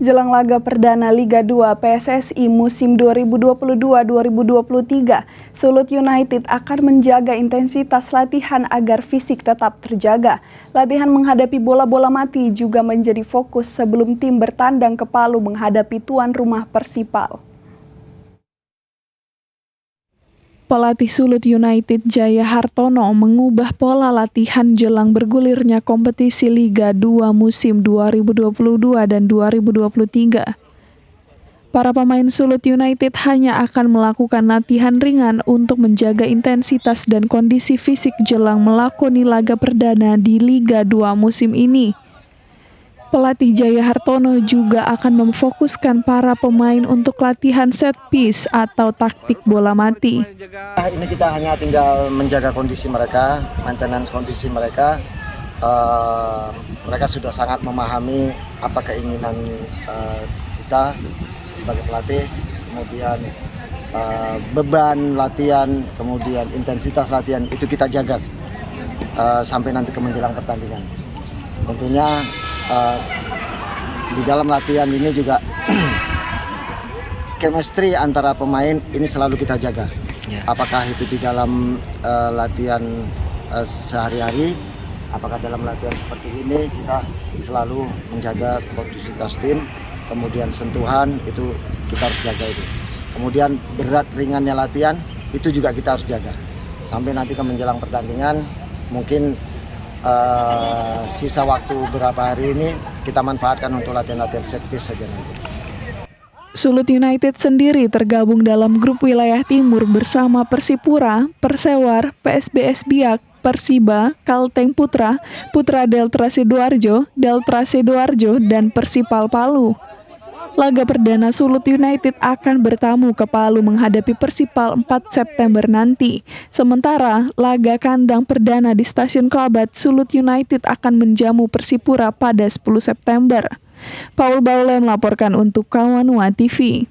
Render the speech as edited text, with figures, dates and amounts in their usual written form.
Jelang laga perdana Liga 2 PSSI musim 2022-2023, Sulut United akan menjaga intensitas latihan agar fisik tetap terjaga. Latihan menghadapi bola-bola mati juga menjadi fokus sebelum tim bertandang ke Palu menghadapi tuan rumah Persipal. Pelatih Sulut United Jaya Hartono mengubah pola latihan jelang bergulirnya kompetisi Liga 2 musim 2022 dan 2023. Para pemain Sulut United hanya akan melakukan latihan ringan untuk menjaga intensitas dan kondisi fisik jelang melakoni laga perdana di Liga 2 musim ini. Pelatih Jaya Hartono juga akan memfokuskan para pemain untuk latihan set piece atau taktik bola mati. Ini kita hanya tinggal menjaga kondisi mereka, maintenance kondisi mereka. Mereka sudah sangat memahami apa keinginan kita sebagai pelatih, kemudian beban latihan, kemudian intensitas latihan itu kita jaga sampai nanti ke menjelang pertandingan. Tentunya di dalam latihan ini juga chemistry antara pemain ini selalu kita jaga. Apakah itu di dalam latihan sehari-hari, apakah dalam latihan seperti ini kita selalu menjaga kondusivitas tim, kemudian sentuhan itu kita harus jaga itu. Kemudian berat ringannya latihan itu juga kita harus jaga. Sampai nanti ke menjelang pertandingan mungkin sisa waktu beberapa hari ini kita manfaatkan untuk latihan-latihan set piece saja nanti. Sulut United sendiri tergabung dalam grup wilayah timur bersama Persipura, Persewar, PSBS Biak, Persiba, Kalteng Putra, Putra Delta Sidoarjo, Delta Sidoarjo, dan Persipal Palu. Laga perdana Sulut United akan bertamu ke Palu menghadapi Persipal 4 September nanti. Sementara laga kandang perdana di Stasiun Klabat, Sulut United akan menjamu Persipura pada 10 September. Paul Baule melaporkan untuk Kawanua TV.